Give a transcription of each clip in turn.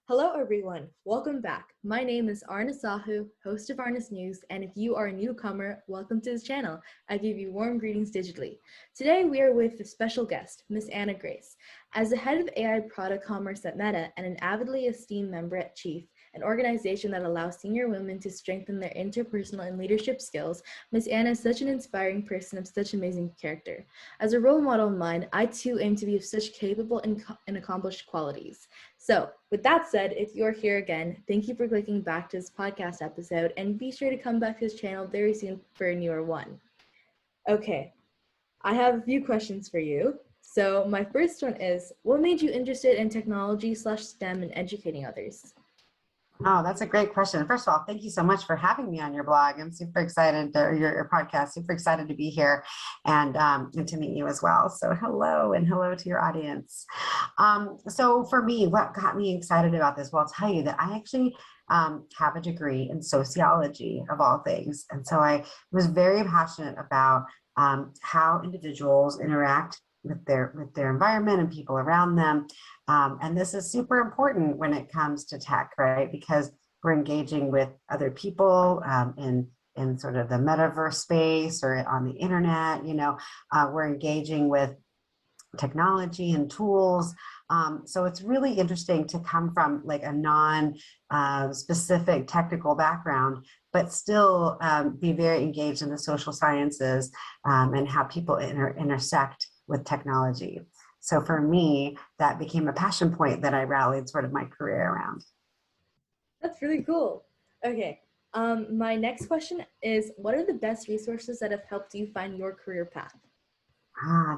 Hello everyone, welcome back. My name is Arna Sahu, host of Arna's News, and if you are a newcomer, welcome to this channel. I give you warm greetings digitally. Today we are with a special guest, Miss Anna Grace. As the head of AI product commerce at Meta and an avidly esteemed member at Chief, an organization that allows senior women to strengthen their interpersonal and leadership skills, Miss Anna is such an inspiring person of such amazing character. As a role model of mine, I too aim to be of such capable and accomplished qualities. So, with that said, if you're here again, thank you for clicking back to this podcast episode, and be sure to come back to this channel very soon for a newer one. Okay, I have a few questions for you. So my first one is, what made you interested in technology/STEM and educating others? Oh, that's a great question. First of all, thank you so much for having me on your blog. I'm super excited, or your podcast, super excited to be here and to meet you as well. So hello and hello to your audience. So for me, what got me excited about this? Well, I'll tell you that I actually have a degree in sociology of all things. And so I was very passionate about how individuals interact with their environment and people around them. And this is super important when it comes to tech, right? Because we're engaging with other people in sort of the metaverse space or on the internet. We're engaging with technology and tools. So it's really interesting to come from like a non-specific technical background, but still be very engaged in the social sciences and how people intersect with technology. So for me, that became a passion point that I rallied sort of my career around. That's really cool. Okay, my next question is, what are the best resources that have helped you find your career path?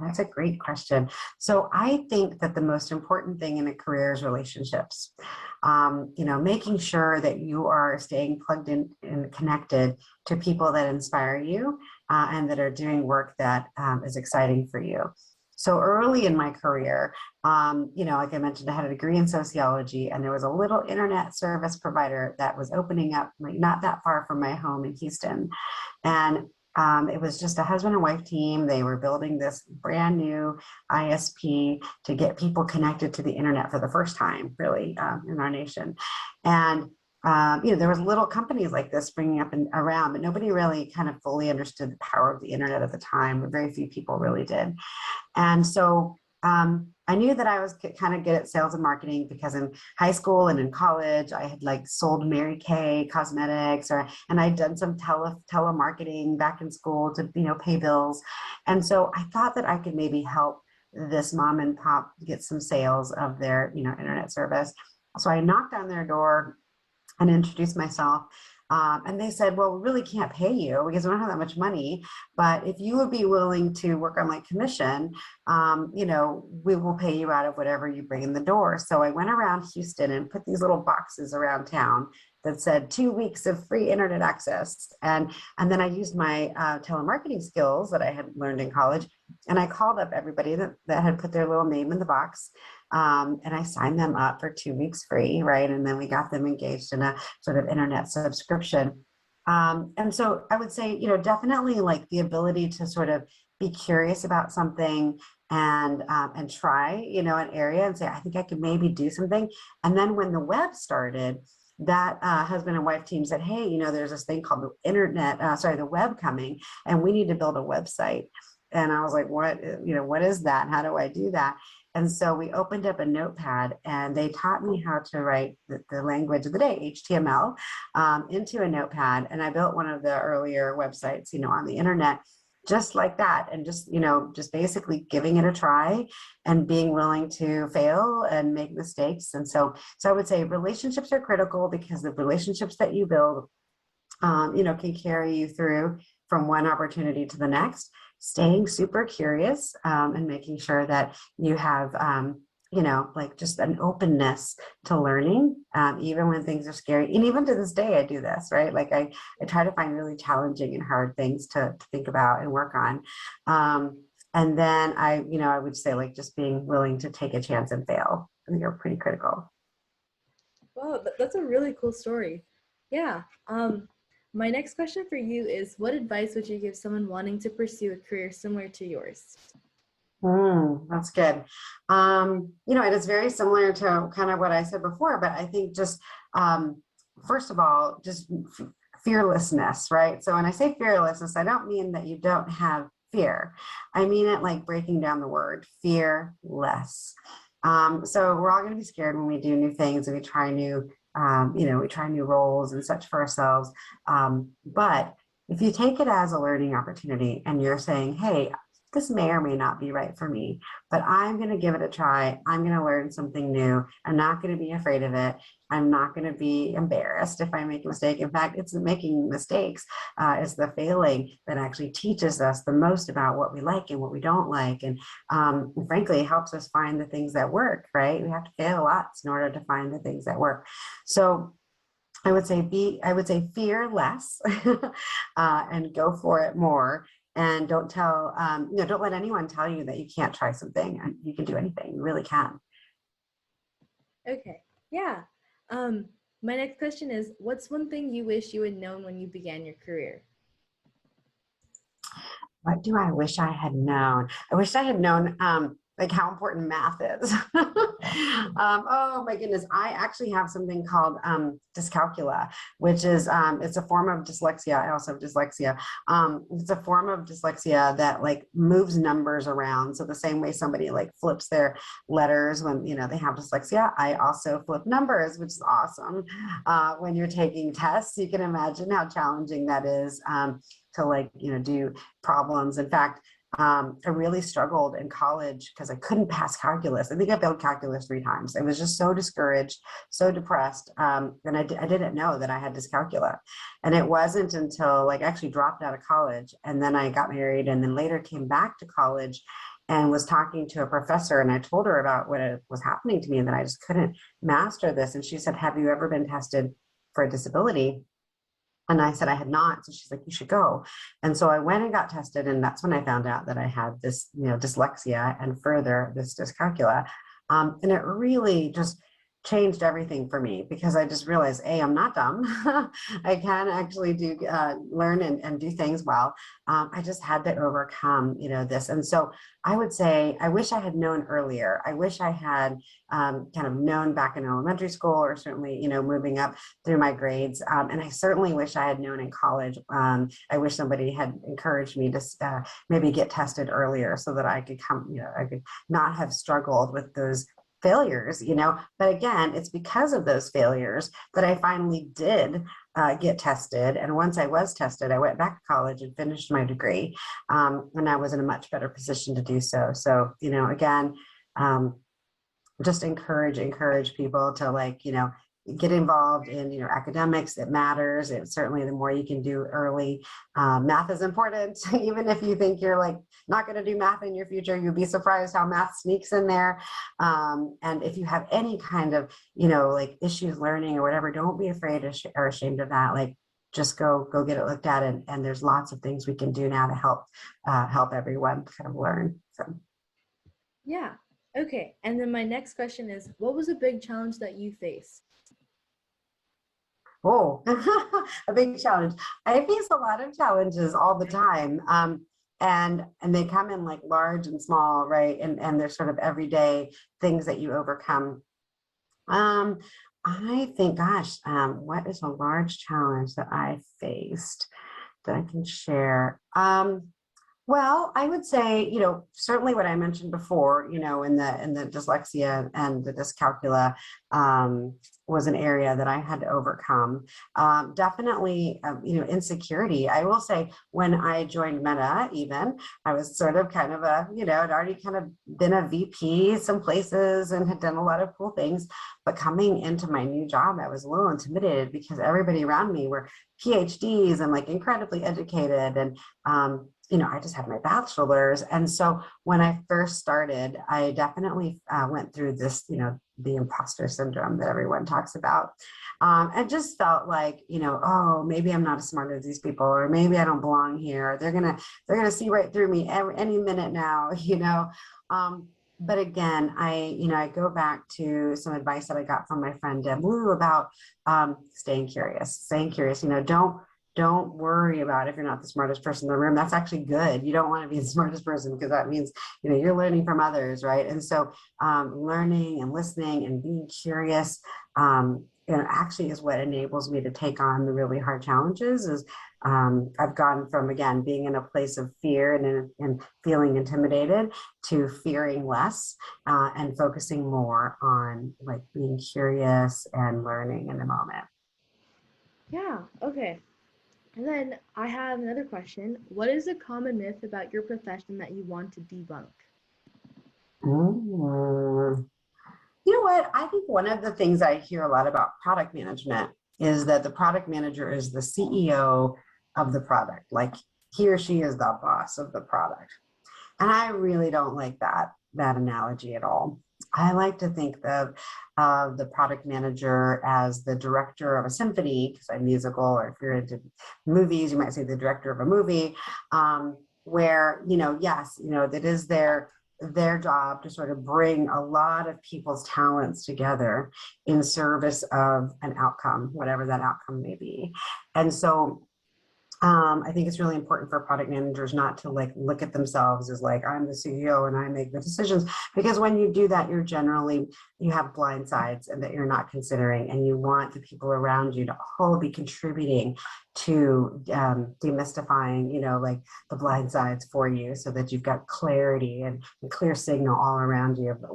That's a great question. So I think that the most important thing in a career is relationships. Making sure that you are staying plugged in and connected to people that inspire you and that are doing work that is exciting for you. So early in my career, like I mentioned, I had a degree in sociology, and there was a little internet service provider that was opening up like not that far from my home in Houston. And it was just a husband and wife team. They were building this brand new ISP to get people connected to the internet for the first time, really, in our nation. And there was little companies like this springing up and around, but nobody really kind of fully understood the power of the internet at the time. But very few people really did. And so I knew that I was kind of good at sales and marketing because in high school and in college, I had like sold Mary Kay cosmetics and I'd done some telemarketing back in school to, pay bills. And so I thought that I could maybe help this mom and pop get some sales of their, internet service. So I knocked on their door and introduced myself. And they said, well, we really can't pay you because we don't have that much money. But if you would be willing to work on like commission, we will pay you out of whatever you bring in the door. So I went around Houston and put these little boxes around town that said 2 weeks of free internet access. And then I used my telemarketing skills that I had learned in college. And I called up everybody that had put their little name in the box. And I signed them up for 2 weeks free, right? And then we got them engaged in a sort of internet subscription. And so I would say, definitely like the ability to sort of be curious about something and try, an area and say, I think I could maybe do something. And then when the web started, that husband and wife team said, hey, there's this thing called the web coming, and we need to build a website. And I was like, what is that? How do I do that? And so we opened up a notepad and they taught me how to write the language of the day, HTML, into a notepad. And I built one of the earlier websites, on the internet, just like that. And just basically giving it a try and being willing to fail and make mistakes. And so I would say relationships are critical because the relationships that you build, can carry you through from one opportunity to the next. Staying super curious and making sure that you have, like just an openness to learning, even when things are scary. And even to this day, I do this, right? Like I try to find really challenging and hard things to think about and work on. And then I would say like just being willing to take a chance and fail. I think are pretty critical. Wow, that's a really cool story. Yeah. My next question for you is, what advice would you give someone wanting to pursue a career similar to yours? That's good. It is very similar to kind of what I said before, but I think just first of all, just fearlessness, right? So when I say fearlessness, I don't mean that you don't have fear. I mean it like breaking down the word fearless. So we're all going to be scared when we do new things and we try we try new roles and such for ourselves. But if you take it as a learning opportunity and you're saying, hey, this may or may not be right for me, but I'm going to give it a try. I'm going to learn something new. I'm not going to be afraid of it. I'm not going to be embarrassed if I make a mistake. In fact, it's the making mistakes, it's the failing that actually teaches us the most about what we like and what we don't like. And frankly, it helps us find the things that work, right? We have to fail lots in order to find the things that work. So I would say fear less and go for it more. And don't let anyone tell you that you can't try something and you can do anything. You really can. Okay, yeah. Um, my next question is, what's one thing you wish you had known when you began your career? What do I wish I had known? I wish I had known like how important math is. Oh my goodness. I actually have something called dyscalculia, which is it's a form of dyslexia. I also have dyslexia. It's a form of dyslexia that like moves numbers around. So the same way somebody like flips their letters when they have dyslexia, I also flip numbers, which is awesome. When you're taking tests, you can imagine how challenging that is. To do problems. In fact, I really struggled in college because I couldn't pass calculus. I think I failed calculus 3 times. I was just so discouraged, so depressed. And I didn't know that I had dyscalculia. And it wasn't until I actually dropped out of college and then I got married and then later came back to college and was talking to a professor and I told her about what was happening to me and that I just couldn't master this. And she said, have you ever been tested for a disability? And I said I had not. So she's like, you should go. And so I went and got tested. And that's when I found out that I had this, dyslexia and further this dyscalculia. And it really just changed everything for me because I just realized, A, I'm not dumb. I can actually learn and do things well. I just had to overcome, this. And so I would say, I wish I had known earlier. I wish I had kind of known back in elementary school or certainly, moving up through my grades. And I certainly wish I had known in college. I wish somebody had encouraged me to maybe get tested earlier so that I could I could not have struggled with those failures, but again, it's because of those failures that I finally did get tested. And once I was tested, I went back to college and finished my degree. And I was in a much better position to do so. So, again, just encourage people to get involved in academics. It matters. It certainly, the more you can do early. Math is important. Even if you think you're not going to do math in your future, you'll be surprised how math sneaks in there. And if you have any kind of issues learning or whatever, don't be afraid or ashamed of that. Just go get it looked at, and there's lots of things we can do now to help everyone kind of learn. So. Yeah. Okay. And then my next question is, what was a big challenge that you faced? Oh, a big challenge. I face a lot of challenges all the time. And they come in large and small, right? And they're sort of everyday things that you overcome. Um, I think, gosh, what is a large challenge that I faced that I can share? Well, I would say, certainly what I mentioned before, in the dyslexia and the dyscalculia was an area that I had to overcome. Definitely, insecurity. I will say when I joined Meta, even, I was sort of kind of I'd already kind of been a VP some places and had done a lot of cool things. But coming into my new job, I was a little intimidated because everybody around me were PhDs and incredibly educated. And I just had my bachelor's. And so when I first started, I definitely went through this, the imposter syndrome that everyone talks about. I just felt oh, maybe I'm not as smart as these people, or maybe I don't belong here. They're gonna see right through me any minute now, But again, I go back to some advice that I got from my friend Deb Wu about staying curious. Don't Don't worry about if you're not the smartest person in the room. That's actually good. You don't want to be the smartest person because that means, you're learning from others, right? And so learning and listening and being curious, actually is what enables me to take on the really hard challenges. Is I've gone from, again, being in a place of fear and feeling intimidated to fearing less and focusing more on like being curious and learning in the moment. Yeah, okay. And then I have another question. What is a common myth about your profession that you want to debunk? Mm. You know what? I think one of the things I hear a lot about product management is that the product manager is the CEO of the product. Like he or she is the boss of the product. And I really don't like that analogy at all. I like to think of the product manager as the director of a symphony, because I'm musical, or if you're into movies, you might say the director of a movie, where, yes, that is their job to sort of bring a lot of people's talents together in service of an outcome, whatever that outcome may be. And so I think it's really important for product managers not to like look at themselves as like, I'm the CEO and I make the decisions, because when you do that, you have blind sides and that you're not considering, and you want the people around you to all be contributing to demystifying, like the blind sides for you, so that you've got clarity and clear signal all around you of the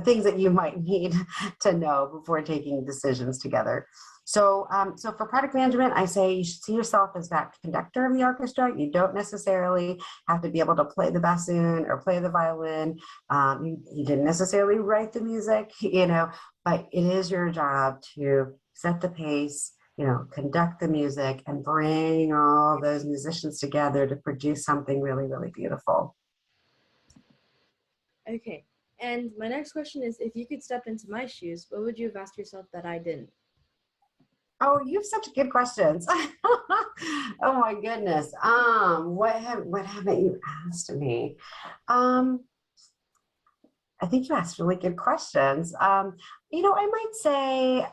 things that you might need to know before taking decisions together. So for product management, I say you should see yourself as that conductor of the orchestra. You don't necessarily have to be able to play the bassoon or play the violin. You didn't necessarily write the music, but it is your job to set the pace, conduct the music and bring all those musicians together to produce something really, really beautiful. Okay. And my next question is, if you could step into my shoes, what would you have asked yourself that I didn't? Oh, you have such good questions. Oh my goodness. What haven't you asked me? Um, I think you asked really good questions. I might say,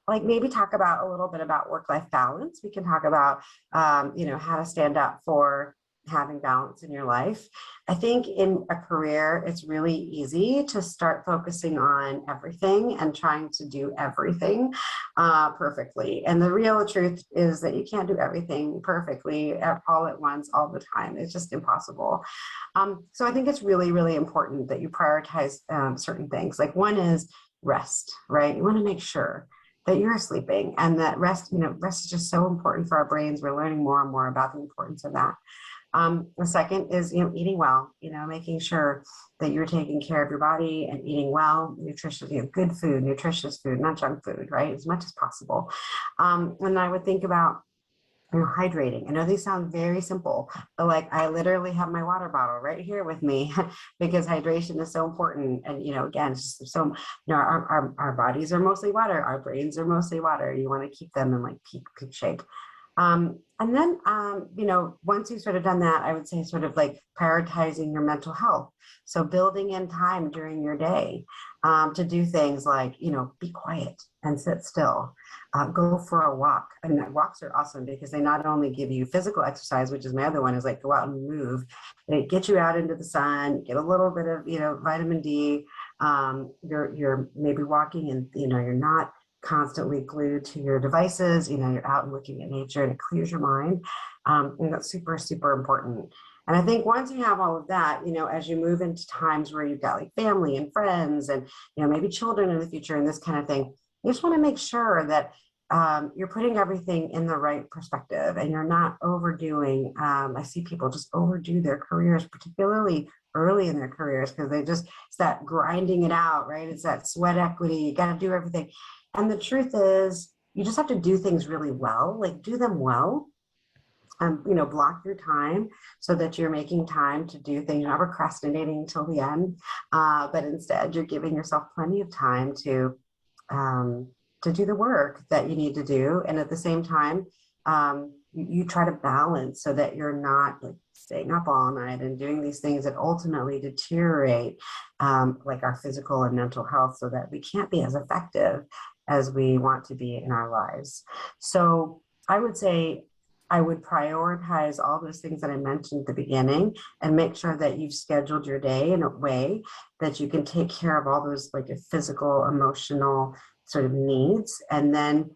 like maybe talk about a little bit about work-life balance. We can talk about, how to stand up for having balance in your life. I think in a career, it's really easy to start focusing on everything and trying to do everything perfectly. And the real truth is that you can't do everything perfectly all at once, all the time. It's just impossible. So I think it's really, really important that you prioritize certain things. Like one is rest, right? You want to make sure that you're sleeping, and that rest is just so important for our brains. We're learning more and more about the importance of that. The second is, eating well, making sure that you're taking care of your body and eating well, nutritious, good food, nutritious food, not junk food, right? As much as possible. And I would think about hydrating. I know these sound very simple, but like I literally have my water bottle right here with me because hydration is so important. And, again, it's just so, our bodies are mostly water. Our brains are mostly water. You want to keep them in like peak shape. And then, once you've sort of done that, I would say sort of like prioritizing your mental health. So building in time during your day to do things like, be quiet and sit still, go for a walk. I mean, walks are awesome because they not only give you physical exercise, which is my other one, is like go out and move. They get you out into the sun, get a little bit of, vitamin D. You're maybe walking and, you're not constantly glued to your devices, you're out and looking at nature, and it clears your mind. And that's super, super important. And I think once you have all of that, as you move into times where you've got like family and friends and, maybe children in the future and this kind of thing, you just want to make sure that you're putting everything in the right perspective and you're not overdoing. I see people just overdo their careers, particularly early in their careers, because it's that grinding it out, right? It's that sweat equity. You got to do everything. And the truth is, you just have to do things really well, like do them well. Block your time so that you're making time to do things. You're not procrastinating until the end, but instead you're giving yourself plenty of time to do the work that you need to do. And at the same time, you try to balance so that you're not like staying up all night and doing these things that ultimately deteriorate like our physical and mental health, so that we can't be as effective as we want to be in our lives. So I would say I would prioritize all those things that I mentioned at the beginning and make sure that you've scheduled your day in a way that you can take care of all those like physical, emotional sort of needs. And then,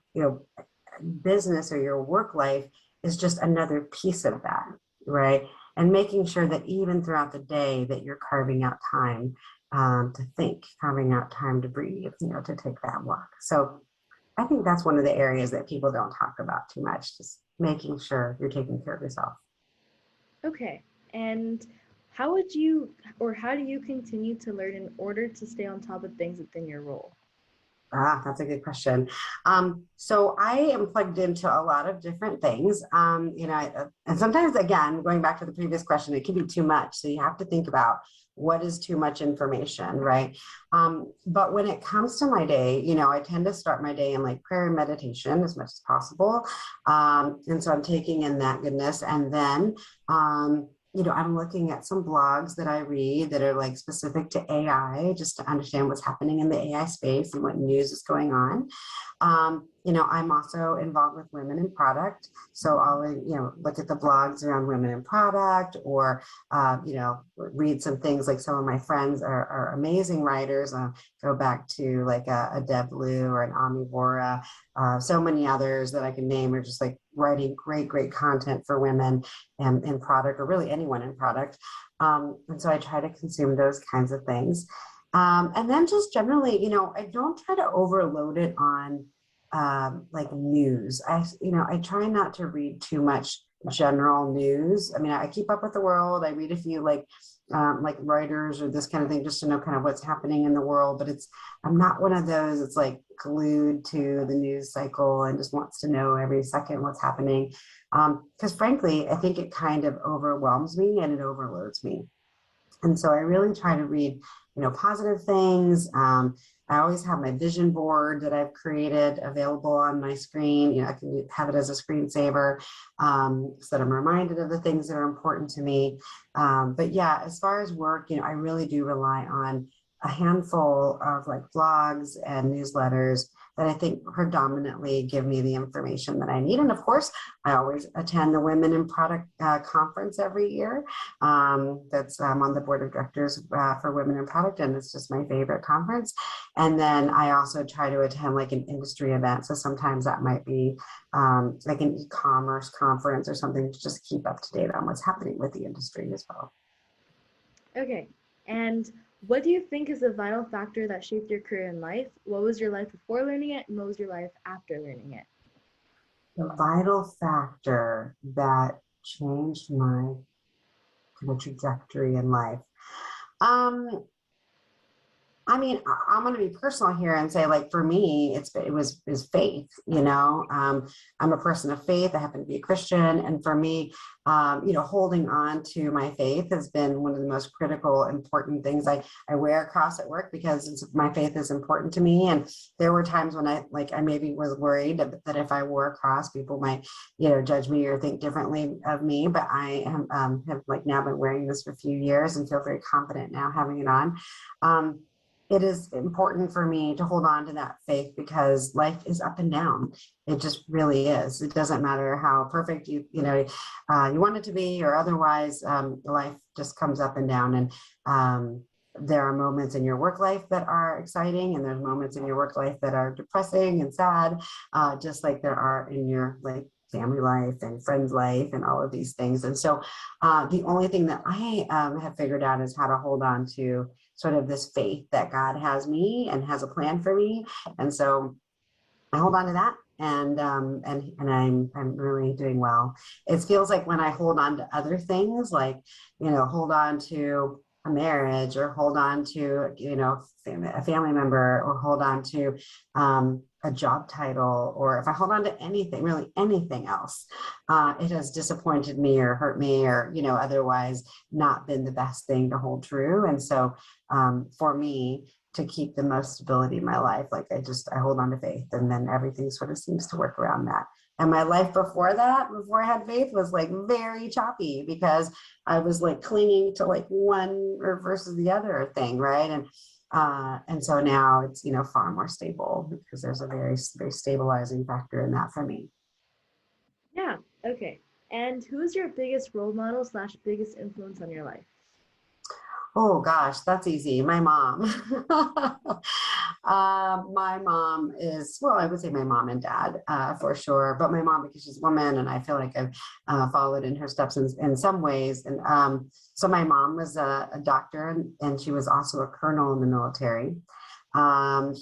business or your work life is just another piece of that, right? And making sure that even throughout the day that you're carving out time to think, carving out time to breathe, to take that walk. So I think that's one of the areas that people don't talk about too much, just making sure you're taking care of yourself. Okay. And how would you, or how do you continue to learn in order to stay on top of things within your role? That's a good question. So I am plugged into a lot of different things. And sometimes, again, going back to the previous question, it can be too much. So you have to think about what is too much information, right? But when it comes to my day, I tend to start my day in like prayer and meditation as much as possible. And so I'm taking in that goodness. And then, I'm looking at some blogs that I read that are like specific to AI, just to understand what's happening in the AI space and what news is going on. I'm also involved with women in product. So I'll, look at the blogs around women in product or, read some things like some of my friends are amazing writers. Go back to like a Deb Blue or an Ami Bora, so many others that I can name are just like writing great content for women in product or really anyone in product. And so I try to consume those kinds of things. And then just generally, I don't try to overload it on like news. I try not to read too much general news. I mean, I keep up with the world. I read a few like Reuters or this kind of thing, just to know kind of what's happening in the world. But I'm not one of those that's like glued to the news cycle and just wants to know every second what's happening. Because frankly, I think it kind of overwhelms me and it overloads me. And so I really try to read, positive things. I always have my vision board that I've created available on my screen. I can have it as a screensaver so that I'm reminded of the things that are important to me. But yeah, as far as work, I really do rely on a handful of like blogs and newsletters that I think predominantly give me the information that I need. And of course, I always attend the Women in Product conference every year. That's on the board of directors for Women in Product, and it's just my favorite conference. And then I also try to attend like an industry event. So sometimes that might be like an e-commerce conference or something to just keep up to date on what's happening with the industry as well. Okay. And what do you think is the vital factor that shaped your career in life? What was your life before learning it, and what was your life after learning it? The vital factor that changed my kind of trajectory in life. I mean, I'm going to be personal here and say, like, for me, it was faith. I'm a person of faith. I happen to be a Christian, and for me, holding on to my faith has been one of the most critical, important things. I wear a cross at work because my faith is important to me. And there were times when I maybe was worried that if I wore a cross, people might, judge me or think differently of me. But I have like now been wearing this for a few years and feel very confident now having it on. It is important for me to hold on to that faith because life is up and down. It just really is. It doesn't matter how perfect you want it to be or otherwise. Life just comes up and down, and there are moments in your work life that are exciting, and there's moments in your work life that are depressing and sad, just like there are in your like family life and friends life and all of these things. And so the only thing that I have figured out is how to hold on to sort of this faith that God has me and has a plan for me. And so I hold on to that, and I'm really doing well. It feels like when I hold on to other things, like, hold on to a marriage or hold on to, a family member or hold on to a job title, or if I hold on to anything, really anything else, it has disappointed me or hurt me or, otherwise not been the best thing to hold true. And so for me, to keep the most stability in my life, like I hold on to faith, and then everything sort of seems to work around that. And my life before that, before I had faith, was like very choppy because I was like clinging to like one or versus the other thing, right? And And so now it's, far more stable because there's a very, very stabilizing factor in that for me. Yeah, okay. And who is your biggest role model slash biggest influence on your life? Oh gosh, that's easy. My mom. My mom is, well, I would say my mom and dad for sure, but my mom because she's a woman and I feel like I've followed in her steps in some ways. And so my mom was a doctor and she was also a colonel in the military.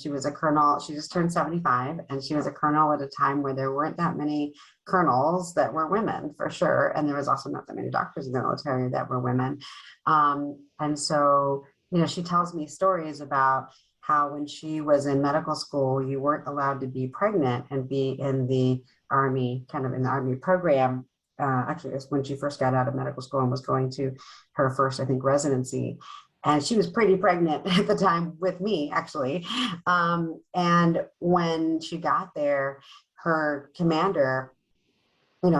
She was a colonel, she just turned 75, and she was a colonel at a time where there weren't that many colonels that were women for sure. And there was also not that many doctors in the military that were women. And so, she tells me stories about how when she was in medical school, you weren't allowed to be pregnant and be in the Army, kind of in the Army program. Actually, it was when she first got out of medical school and was going to her first, I think, residency. And she was pretty pregnant at the time with me, actually. And when she got there, her commander,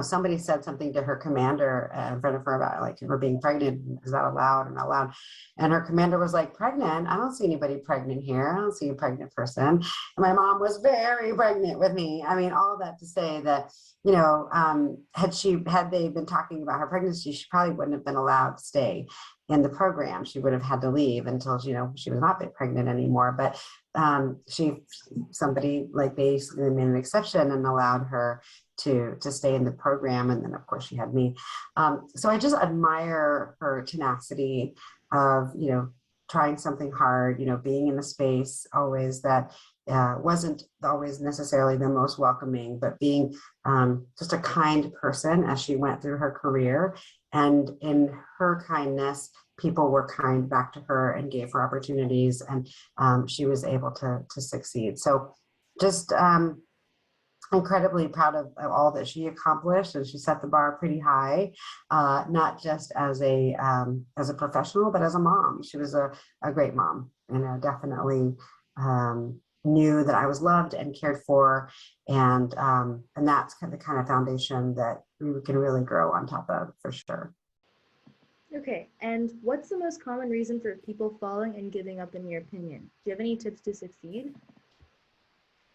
somebody said something to her commander in front of her about like her being pregnant. Is that allowed? And allowed. And her commander was like, pregnant? I don't see anybody pregnant here. I don't see a pregnant person. And my mom was very pregnant with me. I mean, all that to say that, had they been talking about her pregnancy, she probably wouldn't have been allowed to stay in the program. She would have had to leave until, she was not pregnant anymore. But somebody like basically made an exception and allowed her to stay in the program. And then of course she had me. So I just admire her tenacity of, trying something hard, being in a space always that wasn't always necessarily the most welcoming, but being just a kind person as she went through her career. And in her kindness, people were kind back to her and gave her opportunities, and she was able to succeed. So just incredibly proud of all that she accomplished, and she set the bar pretty high, not just as a professional, but as a mom. She was a great mom, definitely knew that I was loved and cared for, and that's the kind of foundation that we can really grow on top of for sure. Okay, and what's the most common reason for people falling and giving up in your opinion? Do you have any tips to succeed?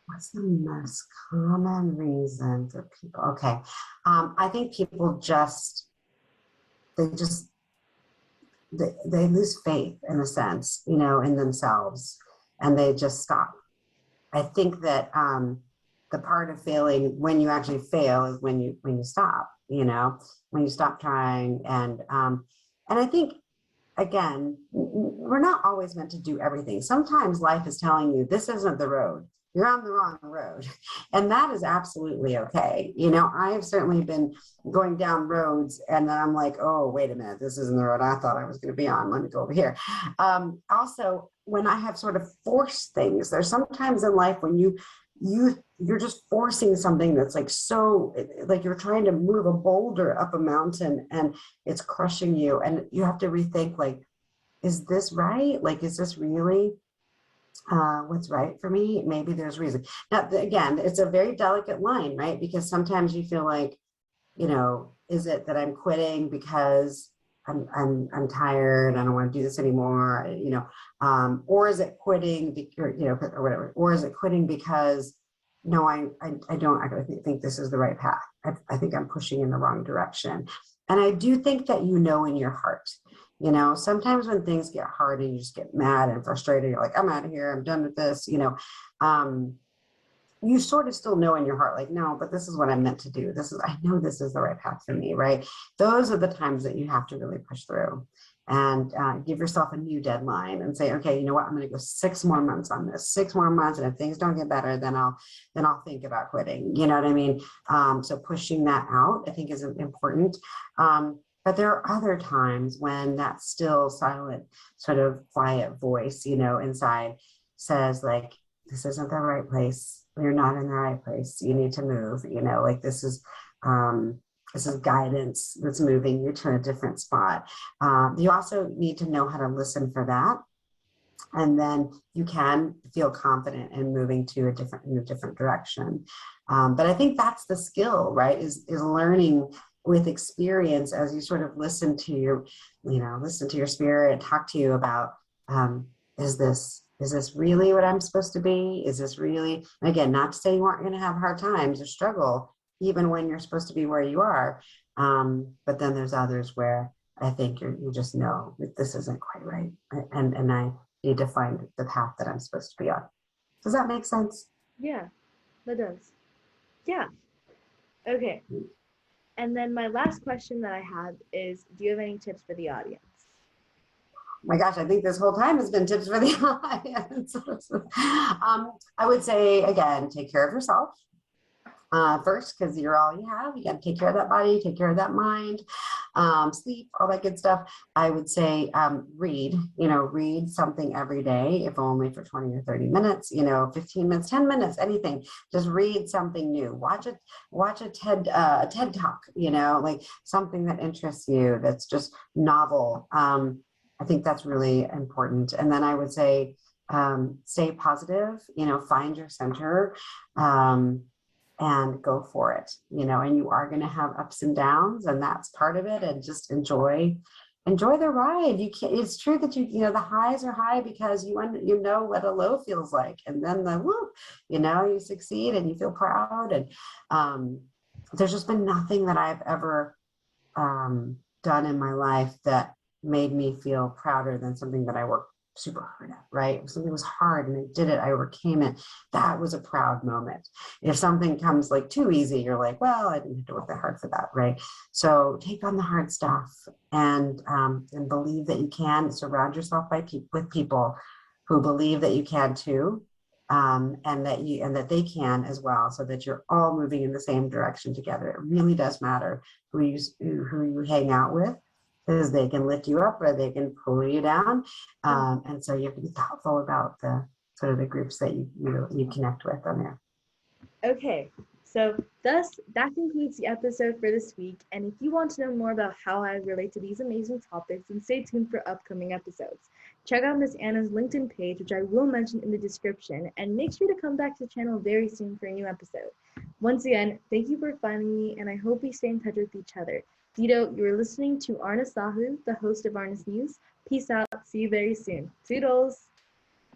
What's the most common reason for people? Okay. I think people they lose faith in a sense, in themselves, and they just stop. I think that the part of failing when you actually fail is when you stop, when you stop trying. And I think, again, we're not always meant to do everything. Sometimes life is telling you this isn't the road. You're on the wrong road. And that is absolutely okay. I have certainly been going down roads and then I'm like, oh, wait a minute, this isn't the road I thought I was going to be on. Let me go over here. Also, when I have sort of forced things, there's sometimes in life when you're just forcing something that's like so like you're trying to move a boulder up a mountain and it's crushing you, and you have to rethink, like, is this right? Like, is this really what's right for me? Maybe there's reason. Now, again, it's a very delicate line, right? Because sometimes you feel like, is it that I'm quitting because I'm tired, I don't want to do this anymore, or is it quitting or whatever, or is it quitting because no, I don't actually think this is the right path. I think I'm pushing in the wrong direction. And I do think that in your heart, sometimes when things get hard and you just get mad and frustrated, you're like, I'm out of here, I'm done with this, you sort of still know in your heart, like, no, but this is what I'm meant to do. I know this is the right path for me, right? Those are the times that you have to really push through and give yourself a new deadline and say, okay, you know what, I'm going to go 6 more months on this, 6 more months. And if things don't get better, then I'll think about quitting. You know what I mean? So pushing that out, I think, is important. But there are other times when that still silent, sort of quiet voice, inside says, like, this isn't the right place. You're not in the right place. You need to move, like this is guidance that's moving you to a different spot. You also need to know how to listen for that. And then you can feel confident in moving to a different direction. But I think that's the skill, right? Is learning with experience as you sort of listen to your spirit and talk to you about, is this really what I'm supposed to be? Is this really, again, not to say you aren't going to have hard times or struggle, even when you're supposed to be where you are. But then there's others where I think you just know that this isn't quite right. And I need to find the path that I'm supposed to be on. Does that make sense? Yeah, that does. Yeah. Okay. And then my last question that I have is, do you have any tips for the audience? My gosh, I think this whole time has been tips for the audience. I would say, again, take care of yourself first, because you're all you have. You got to take care of that body, take care of that mind, sleep, all that good stuff. I would say read something every day, if only for 20 or 30 minutes, 15 minutes, 10 minutes, anything. Just read something new. Watch a TED talk, like something that interests you, that's just novel. I think that's really important. And then I would say, stay positive, find your center, and go for it, and you are going to have ups and downs, and that's part of it. And just enjoy the ride. It's true that the highs are high because you know what a low feels like. And then the whoop, you succeed and you feel proud. And there's just been nothing that I've ever done in my life that made me feel prouder than something that I worked super hard at, right? If something was hard and I did it, I overcame it. That was a proud moment. If something comes like too easy, you're like, well, I didn't have to work that hard for that, right? So take on the hard stuff and believe that you can. Surround yourself with people who believe that you can too, and that they can as well, so that you're all moving in the same direction together. It really does matter who you hang out with, because they can lift you up or they can pull you down. And so you have to be thoughtful about the sort of the groups that you connect with on there. Okay, so thus that concludes the episode for this week. And if you want to know more about how I relate to these amazing topics, then stay tuned for upcoming episodes. Check out Miss Anna's LinkedIn page, which I will mention in the description, and make sure to come back to the channel very soon for a new episode. Once again, thank you for finding me, and I hope we stay in touch with each other. Dito, you are listening to Arna Sahu, the host of Arna's News. Peace out. See you very soon. Toodles!